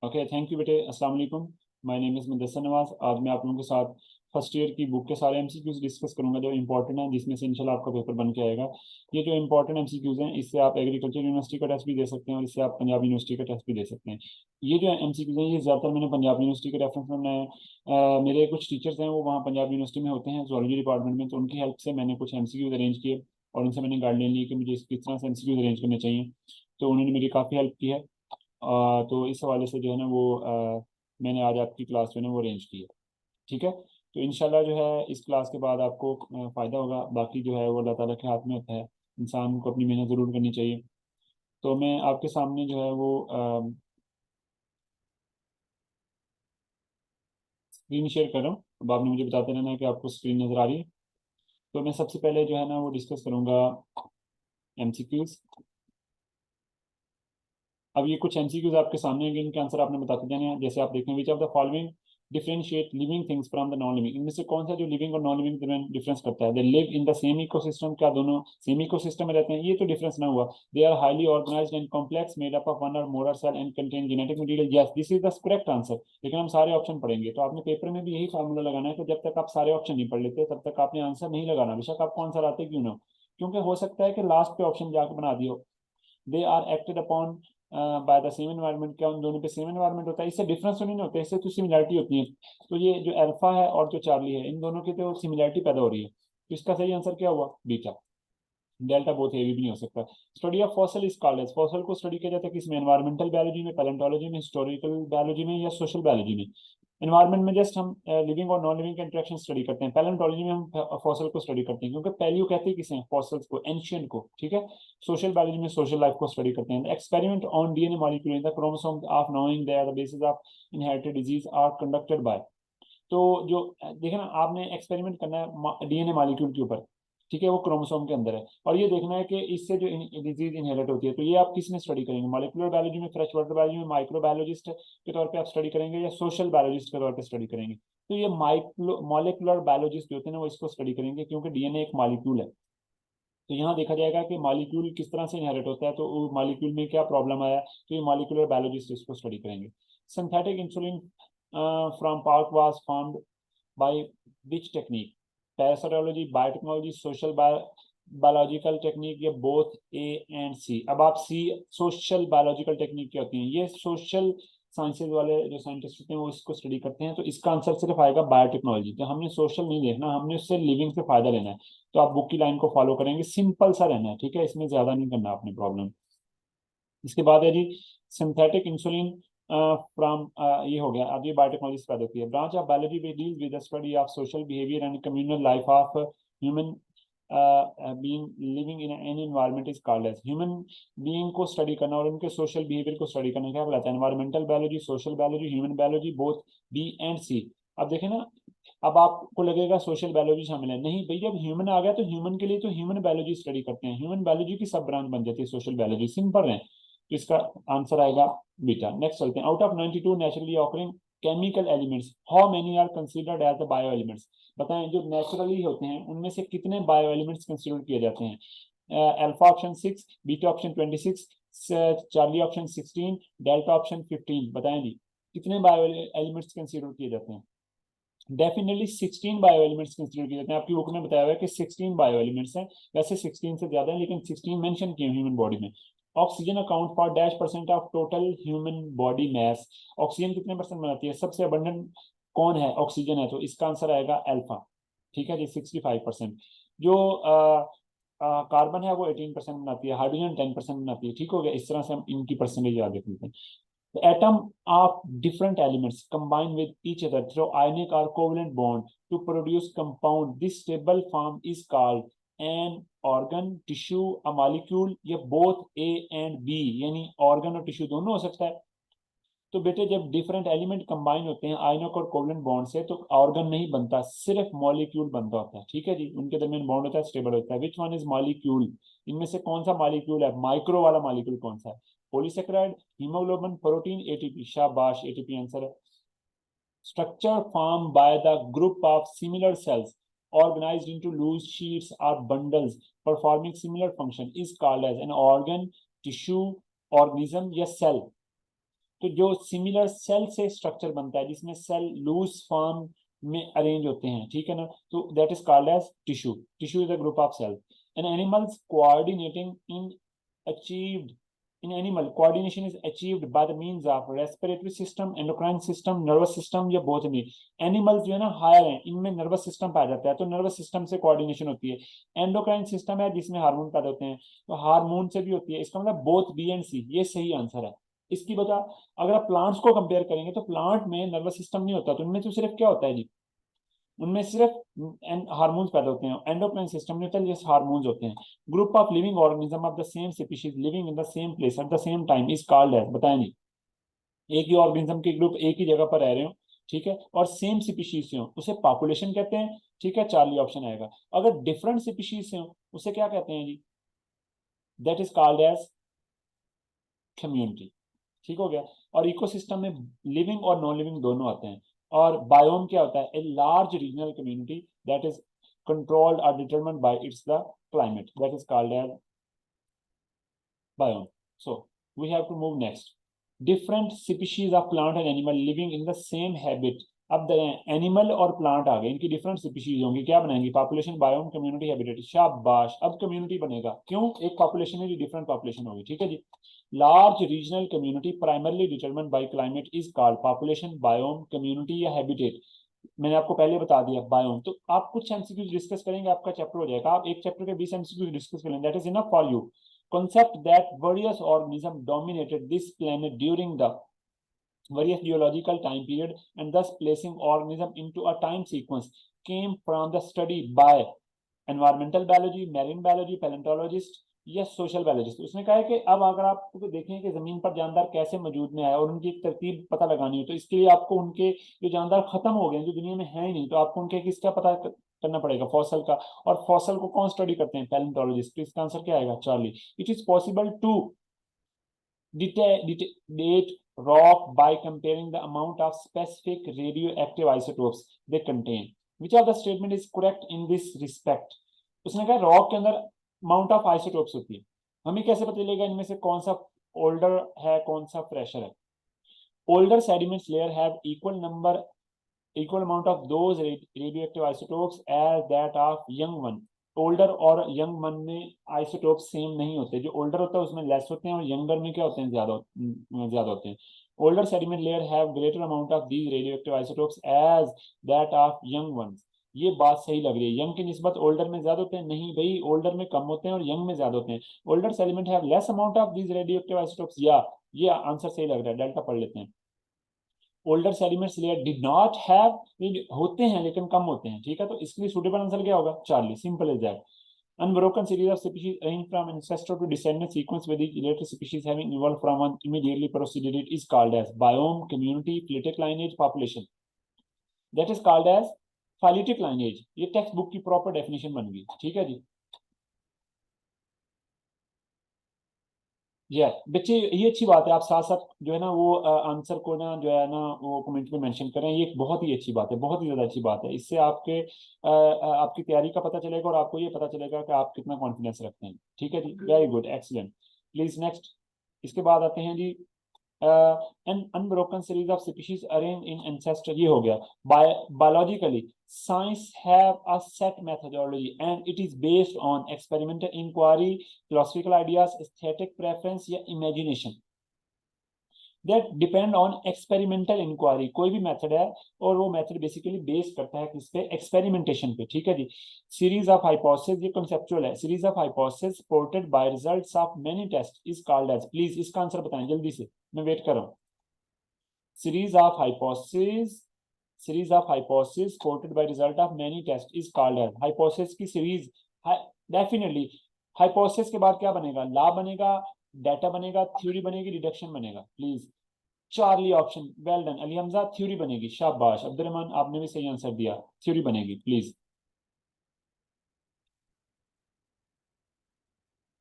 Okay, thank you बेटे। अस्सलाम वालेकुम। My name is Mudassir Nawaz. आज मैं आप लोगों के साथ फर्स्ट ईयर की बुक के सारे एमसीक्यूज डिस्कस करूंगा जो इंपॉर्टेंट है, जिसमें से इंशाल्लाह आपका पेपर बन के आएगा। ये जो इंपॉर्टेंट एमसीक्यूज हैं, इससे आप एग्रीकल्चर यूनिवर्सिटी का टेस्ट भी दे सकते हैं और इससे आप पंजाब यूनिवर्सिटी का टेस्ट भी दे सकते हैं। ये जो एमसीक्यूज हैं, ये ज़्यादातर मैंने पंजाब यूनिवर्सिटी के रेफरेंस में बनाए हैं। मेरे कुछ टीचर्स हैं, वो वहाँ पंजाब यूनिवर्सिटी में होते हैं जूलॉजी डिपार्टमेंट में, तो उनकी हेल्प से मैंने कुछ एमसीक्यूज अरेंज किए और उनसे मैंने गाइडलाइन ली कि मुझे किस तरह से एमसीक्यूज अरेंज करने चाहिए। तो उन्होंने मेरी काफ़ी हेल्प की है। तो इस हवाले से जो है ना वो मैंने आज आपकी क्लास जो है ना वो अरेंज की है। ठीक है। तो इंशाल्लाह जो है इस क्लास के बाद आपको फ़ायदा होगा। बाकी जो है वो अल्लाह ताला के हाथ में होता है, इंसान को अपनी मेहनत ज़रूर करनी चाहिए। तो मैं आपके सामने जो है वो स्क्रीन शेयर कर रहा हूँ। अब आपने मुझे बताते रहना है कि आपको स्क्रीन नज़र आ रही है। तो मैं सबसे पहले जो है ना वो डिस्कस करूँगा एमसीक्यूज। अब ये कुछ एमसीक्यूज आपके सामने हैं, इनके आंसर आपने बताते जाने हैं। जैसे आप देखें, which of the following differentiate living things from the non living. इनमें से कौन सा जो लिविंग और नॉन लिविंग के दरमियान डिफरेंस करता है? They live in the same ecosystem. क्या दोनों सेम इकोसिस्टम में रहते हैं? ये तो डिफरेंस ना हुआ। They are highly organised and complex made up of one और more cell and contain genetic material. Yes, this is the correct answer. लेकिन हम सारे ऑप्शन पढ़ेंगे, तो आपने पेपर में भी यही फार्मूला लगाना है। तो जब तक आप सारे ऑप्शन नहीं पढ़ लेते तब तक आपने आंसर नहीं लगाना, बेशक आपको आंसर आते क्यों ना हो। क्योंकि हो सकता है कि लास्ट पे ऑप्शन जाके बना दियो। They are acted upon by the same environment. क्या उन दोनों पे सेम एनवायरनमेंट होता है? इससे डिफरेंस तो नहीं होता है, इससे तो सिमिलरिटी होती है। तो ये जो अल्फा है और जो चार्ली है, इन दोनों की तो सिमिलरिटी पैदा हो रही है। तो इसका सही आंसर क्या हुआ? बीटा। डेल्टा बहुत हेवी भी नहीं हो सकता। Study of fossil is called as. Fossil को स्टडी किया जाता है किसमें? एनवायरमेंटल बायोलॉजी में, पैलेंटोलॉजी में, हिस्टोरिकल बायोलॉजी में, या सोशल बायोलॉजी में? एनवायरमेंट में जस्ट हम लिविंग और नॉन लिविंग का इंटरेक्शन स्टडी करते हैं। पैलेंटोलॉजी में हम फॉसल को स्टडी करते हैं, क्योंकि पैलियो कहते हैं किसे? फॉसल्स को, एंशियंट को। ठीक है। सोशल बायोलॉजी में सोशल लाइफ को स्टडी करते हैं। Experiment on DNA molecule in the chromosome of knowing the basis of inherited disease are conducted by. तो जो देखे ना, आपने एक्सपेरिमेंट करना है डीएनए मॉलिक्यूल के ऊपर। ठीक है, वो क्रोमोसोम के अंदर है, और ये देखना है कि इससे जो डिजीज इनहेरिट होती है। तो ये आप किस में स्टडी करेंगे? मॉलिक्यूलर बायोलॉजी में, फ्रेश वाटर बायोलॉजी में, माइक्रोबायोलॉजिस्ट के तौर पे आप स्टडी करेंगे, या सोशल बायोलॉजिस्ट के तौर पे स्टडी करेंगे? तो ये मॉलिक्यूलर बायोलॉजिस्ट जो होते हैं ना, वो इसको स्टडी करेंगे, क्योंकि डीएनए एक मॉलिक्यूल है। तो यहाँ देखा जाएगा कि मॉलिक्यूल किस तरह से इनहेरिट होता है, तो मॉलिक्यूल में क्या प्रॉब्लम आया, तो ये मॉलिक्यूलर बायोलॉजिस्ट इसको स्टडी करेंगे। Synthetic insulin from park was formed by which technique? Parasitology, biotechnology, social biological technique, या बोथ ए एंड सी? अब आप सी, सोशल बायोलॉजिकल टेक्निक क्या होती है? ये सोशल साइंसेज वाले जो साइंटिस्ट होते हैं वो इसको स्टडी करते हैं। तो इसका आंसर सिर्फ आएगा बायोटेक्नोलॉजी। तो हमने सोशल नहीं देखना, हमने उससे लिविंग से फायदा लेना है। तो आप बुक की लाइन को फॉलो करेंगे, सिंपल सा रहना है। ठीक है, इसमें ज्यादा नहीं करना आपने प्रॉब्लम। इसके बाद है जी सिंथेटिक इंसुलिन फ्रॉम, ये हो गया। अब ये बायोटेक्नोलॉजी से पैदा होती है। Branch of biology deals with the study of social behaviour and communal life of human being living in any environment is called as. Human being को स्टडी करना और उनके सोशल बिहेवियर को स्टडी करना क्या कहलाता है? Environmental biology, social biology, human biology, both B and C? अब देखें ना, अब आपको लगेगा सोशल बायोलॉजी शामिल है, नहीं भाई। जब ह्यूमन आ गया तो ह्यूमन के लिए तो ह्यूमन बायोलॉजी स्टडी करते हैं। ह्यूमन बायोलॉजी की सब ब्रांच बन जाती है सोशल बायोलॉजी। सिंपल है। तो इसका आंसर आएगा बीटा। नेक्स्ट चलते हैं। Out of 92 naturally occurring chemical elements, how many are considered as the bio elements? बताएं, जो नेचुरली होते हैं उनमें से कितने बायो एलिमेंट्स कंसीडर किए जाते हैं? Alpha option 6, beta option 26, Charlie option 16, delta option 15। बताएं जी, कितने बायो एलिमेंट्स कंसीडर किए जाते हैं? डेफिनेटली 16 बायो एलिमेंट्स कंसीडर किए जाते हैं। आपकी बुक में बताया हुआ है कि 16 बायो एलिमेंट्स हैं। वैसे 16 से ज्यादा है, लेकिन 16 मेंशन किए ह्यूमन बॉडी में। Oxygen account for dash percent of total human body mass. Oxygen कितने परसेंट बनाती है? सबसे अबंडेंट कौन है? ऑक्सीजन है। तो इसका आंसर आएगा अल्फा। ठीक है जी, 65%। जो कार्बन है वो 18% बनाती है, हाइड्रोजन 10% बनाती है। ठीक हो गया। इस तरह से हम इनकी परसेंटेज याद रखते हैं। The atom of different elements combine with each other through ionic or covalent bond to produce compound. This stable form is called an organ, tissue, a molecule, या both A and B, यानी organ और tissue दोनों हो सकता है। तो बेटे जब डिफरेंट एलिमेंट कंबाइन होते हैं आयनोक और कोवलेंट बॉन्ड से, तो ऑर्गन नहीं बनता, सिर्फ मॉलिक्यूल बनता होता है। ठीक है जी, उनके दरमियान बॉन्ड होता है, स्टेबल होता है। Which one is molecule? इनमें से कौन सा मॉलिक्यूल है? माइक्रो वाला मॉलिक्यूल कौन सा है? Polysaccharide, haemoglobin, protein, ATP? शाबाश, एटीपी आंसर है। Structure formed by the group of similar cells organized into loose sheets or bundles performing similar function is called as an organ, tissue, organism, या cell? तो जो similar cell से structure बनता है जिसमें cell loose form में arrange होते हैं, ठीक है ना, तो that is called as tissue. Tissue is a group of cell. An animals coordinating in achieved in animal coordination is achieved by the means of respiratory system, endocrine system, nervous system या both में. Animals जो है ना higher हैं, इनमें nervous system पाया जाता है, तो नर्वस सिस्टम से कोऑर्डिनेशन होती है. एंडोक्राइन सिस्टम है जिसमें हार्मोन पैदा होते हैं, तो हार्मोन से भी होती है. इसका मतलब बोथ बी एंड सी, ये सही आंसर है. इसकी वजह अगर आप प्लांट्स को कंपेयर करेंगे तो प्लांट में नर्वस सिस्टम नहीं होता, तो उनमें तो सिर्फ क्या होता है जी, उनमें सिर्फ हार्मोन्स पैदा होते हैं. एंडोक्राइन सिस्टम में होता है जैसे हार्मोन्स होते हैं. Group of living organism of the same species living in the same place at the same time is called as, बताएं जी. एक ही ऑर्गेनिज्म के ग्रुप एक ही जगह पर रह रहे हो, ठीक है, और सेम स्पीशीज से हो, उसे पॉपुलेशन कहते हैं. ठीक है, चार्ली ऑप्शन आएगा. अगर डिफरेंट स्पीशीज से हो उसे क्या कहते हैं जी, that is called as community. ठीक हो गया. और इकोसिस्टम में लिविंग और नॉन लिविंग दोनों आते हैं. और बायोम क्या होता है, a large regional community that is controlled और determined by its the climate, that is called as biome. So we have to move next. Different species of plant and animal living in the same habit. अब animal और plant आ गए, इनकी different species होंगी, क्या बनाएंगे, population, biome, community, habitat. शाबाश, अब कम्युनिटी बनेगा. क्यों, एक पॉपुलेशन है जी, डिफरेंट पॉपुलेशन होगी. ठीक है जी. Large regional community primarily determined by climate is called population, biome, community या हैबिटेट. मैंने आपको पहले बता दिया बायोम. तो आप कुछ एमसीक्यूज डिस्कस करेंगे, आपका चैप्टर हो जाएगा. आप एक चैप्टर के 20 एमसीक्यूज डिस्कस करेंगे, that is enough for you. Concept that various organisms dominated this planet during the various geological time period and thus placing organism into a time sequence came from the study by environmental biology, marine biology, paleontologist या social biologist. उसने कहा है कि अब अगर आप देखें कि जमीन पर जानदार कैसे मौजूद में आए और उनकी एक तरतीब पता लगानी हो, तो इसके लिए आपको उनके जो जानदार खत्म हो गए जो दुनिया में है ही नहीं, तो आपको उनके किसका पता करना पड़ेगा, फॉसल का. और फॉसल को कौन स्टडी करते हैं, पैलेंटोलॉजिस्ट. तो इसका आंसर क्या आएगा, Charlie. It is possible to date rock by comparing the amount of specific radioactive isotopes they contain. Which of the statement is correct in this respect? उसने कहा रॉक के अंदर अमाउंट ऑफ आइसोटोप्स होती है, हमें कैसे पता चलेगा इनमें से कौन सा ओल्डर है कौन सा फ्रेशर है. Older sediments layer have equal amount of those radioactive isotopes as that of young one. Older और यंग मन में आइसोटोप सेम नहीं होते. जो ओल्डर होता है उसमें लेस होते हैं और यंगर में क्या होते हैं, ज्यादा होते हैं. Older sediment layer have greater amount of these radioactive isotopes as that of young ones. ये बात सही लग रही है. यंग की निस्बत ओल्डर में ज्यादा होते हैं, नहीं भाई, ओल्डर में कम होते हैं और यंग में ज्यादा होते हैं. Older sediment have less amount of these radioactive isotopes, या ये आंसर सही लग रहा है. डेल्टा पढ़ लेते हैं. Older sediments layer did not have, होते हैं लेकिन कम होते हैं. ठीक है, तो इसके लिए सूटेबल आंसर क्या होगा, Charlie. Simple is that. Unbroken series of species ranging from ancestor to descendant sequence with each related species having evolved from one immediately preceded it is called as biome, community, phyletic lineage, population. That is called as phyletic lineage. ये text book की proper definition बन गई. ठीक है जी. बच्चे ये अच्छी बात है, आप साथ साथ जो है ना वो आंसर को ना जो है ना वो कमेंट में मेंशन करें. ये बहुत ही अच्छी बात है, बहुत ही ज्यादा अच्छी बात है. इससे आपके आपकी तैयारी का पता चलेगा और आपको ये पता चलेगा कि आप कितना कॉन्फिडेंस रखते हैं. ठीक है जी, very good, excellent. Please next. इसके बाद आते हैं जी an unbroken series of species arranged in ancestor. ये हो गया. Biologically, science have a set methodology and it is based on experimental inquiry, philosophical ideas, aesthetic preference या imagination. That depend on experimental inquiry. कोई भी method है और वो method basically base करता है किस पे, एक्सपेरिमेंटेशन पे. ठीक है जी. सीरीज ऑफ हाइपोथेसिस, ये कॉन्सेप्चुअल है. Series of hypothesis supported by results of many test is called as. Please इसका आंसर बताएं जल्दी से, मैं वेट कर रहा हूं. Series of hypothesis supported by result of many test is called as. Hypothesis की सीरीज, डेफिनेटली हाइपोथेसिस के बाद क्या बनेगा, लॉ बनेगा, डाटा बनेगा, थ्योरी बनेगी, डिडक्शन बनेगा. Please Charlie option, well done. Ali Hamza theory बनेगी. शाबाश अब्दुर्रहमान, आपने भी सही आंसर दिया, थ्योरी बनेगी. प्लीज.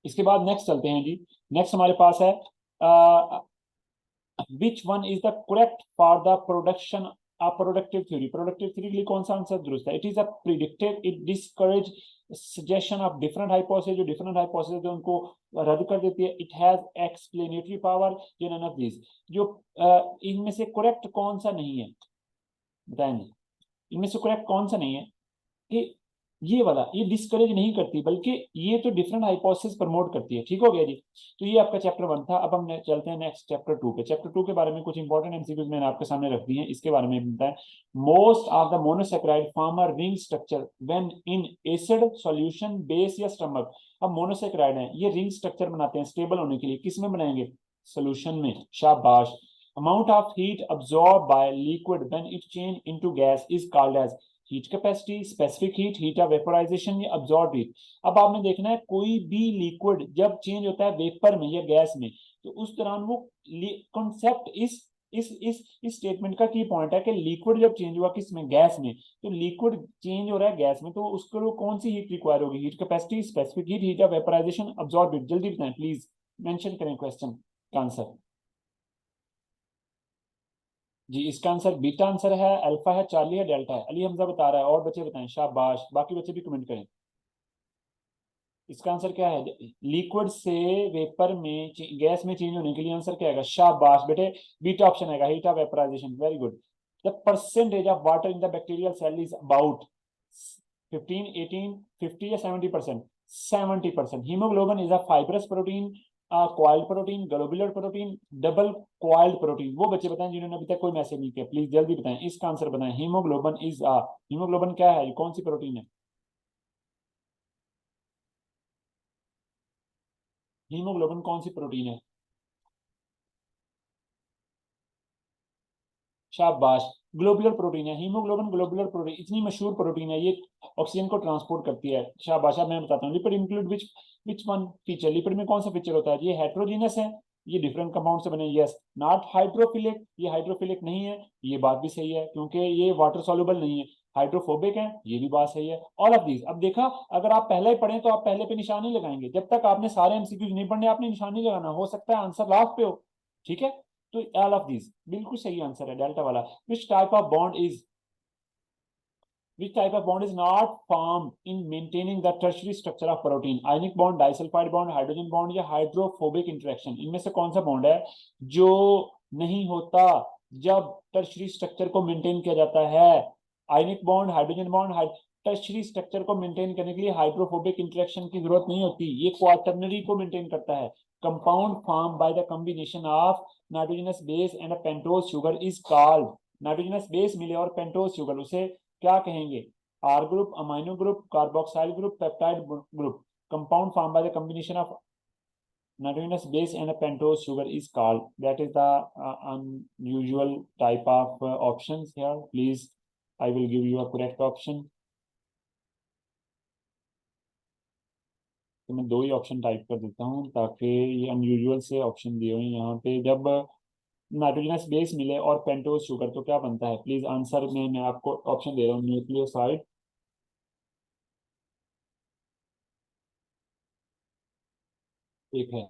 इसके बाद नेक्स्ट चलते हैं जी. नेक्स्ट हमारे पास है which one is the correct for the production a productive theory, productive theory के लिए कौन सा आंसर दुरुस्त है? It is a predicted, it discourage suggestion of different hypothesis, जो डिफरेंट हाइपोथेसिस है उनको रद्द कर देती है। इट हैज एक्सप्लेनेटरी पावर, ये नन ऑफ दिस। जो इनमें से करेक्ट कौन सा नहीं है बताएंगे? इनमें से करेक्ट कौन सा नहीं है कि ये वाला, ये डिस्करेज नहीं करती बल्कि ये तो डिफरेंट हाइपोथेसिस प्रमोट करती है। ठीक हो गया जी। तो ये आपका चैप्टर 1 था। अब हम चलते हैं नेक्स्ट चैप्टर 2 पे। चैप्टर 2 के बारे में कुछ इंपॉर्टेंट एमसीक्यूज मैंने आपके सामने रख दी हैं, इसके बारे में बताएं। Most of the monosaccharide form a ring structure when in acid solution, base या स्टमक। अब मोनोसेक्राइड है, ये रिंग स्ट्रक्चर बनाते हैं स्टेबल होने के लिए। किस में बनाएंगे? सोल्यूशन में। शाबाश। Amount of heat absorb by liquid when it change into gas is called as heat capacity, specific heat, heat of vaporisation या अब्सॉर्ब हीट। अब आपने देखना है कोई भी लिक्विड जब चेंज होता है वेपर में या गैस में, तो उस दौरान वो कॉन्सेप्ट इस स्टेटमेंट का की पॉइंट है कि लिक्विड जब चेंज हुआ किस में? गैस में। तो लिक्विड चेंज हो रहा है गैस में, तो उसके लिए कौन सी हीट रिक्वायर होगी? Heat capacity, specific heat, heat of vaporisation, absorb heat. जल्दी बताएं प्लीज, मेंशन करें क्वेश्चन का आंसर। जी, इसका आंसर बीटा आंसर है, अल्फा है, चार्ली है, डेल्टा है। अली हमजा बता रहा है, और बच्चे बताएं। शाबाश, बाकी बच्चे भी कमेंट करें। इसका आंसर क्या है? लिक्विड से वेपर में गैस में चेंज होने के लिए आंसर क्या है? शाबाश बेटे, बीटा ऑप्शन आएगा, heat of vaporisation. Very good. The percentage of water in the bacterial cell is about 15, 18, 50 या 70%? 70%। Haemoglobin is a fibrous protein, coiled protein, globular protein, double coiled protein. वो बच्चे बताएं जिन्होंने अभी तक कोई मैसेज नहीं किया, प्लीज जल्दी बताएं। इसका आंसर बताएं। हीमोग्लोबिन इज अ, हीमोग्लोबिन क्या है? कौन सी प्रोटीन है? हीमोग्लोबिन कौन सी प्रोटीन है? शाबाश, ग्लोबुलर प्रोटीन है हीमोग्लोबिन। ग्लोबुलर प्रोटीन इतनी मशहूर प्रोटीन है, ये ऑक्सीजन को ट्रांसपोर्ट करती है। शाबाश। अब मैं बताता हूँ, lipid include which one feature? Lipid में कौन सा फीचर होता है? ये हेट्रोजीनस है, ये डिफरेंट कंपाउंड से बने। यस। नॉट हाइड्रोफिलिक, ये हाइड्रोफिलिक नहीं है, ये बात भी सही है क्योंकि ये वाटर सॉल्युबल नहीं है। हाइड्रोफोबिक है, ये भी बात सही है। All of these. अब देखा, अगर आप पहले ही पढ़े तो आप पहले पे निशान नहीं लगाएंगे, जब तक आपने सारे एमसीक्यूज नहीं पढ़ने आपने निशान नहीं लगाना। हो सकता है आंसर लास्ट पे हो। ठीक है, तो ऑल ऑफ दिस बिल्कुल सही आंसर है, डेल्टा वाला। Which type of bond is, which type of bond is not formed in maintaining the tertiary structure of protein? ionic bond, disulfide bond, hydrogen bond या hydrophobic interaction? इनमें से कौन सा bond है जो नहीं होता जब टर्शरी स्ट्रक्चर को मेंटेन किया जाता है? Ionic bond, hydrogen bond. Tertiary structure को मेंटेन करने के लिए हाइड्रोफोबिक इंटरेक्शन की जरूरत नहीं होती, ये क्वाटर्नरी को मेंटेन करता है। Compound form by the combination of nitrogenous base and pentose sugar is called, nitrogenous base मिले और पेंटोज शुगर, उसे क्या कहेंगे? R group, amino group, carboxyl group, peptide group. Compound form by the combination of nitrogenous base and a pentose sugar is called, that is the unusual type of options here. Please, I will give you a correct option. तो मैं दो ही option type कर देता हूँ ताकि ये unusual से option दिए हुए हैं यहाँ पे। जब नाइट्रोजनस बेस मिले और पेंटोज शुगर तो क्या बनता है? प्लीज आंसर में मैं आपको ऑप्शन दे रहा हूँ। न्यूक्लियोसाइड, एक है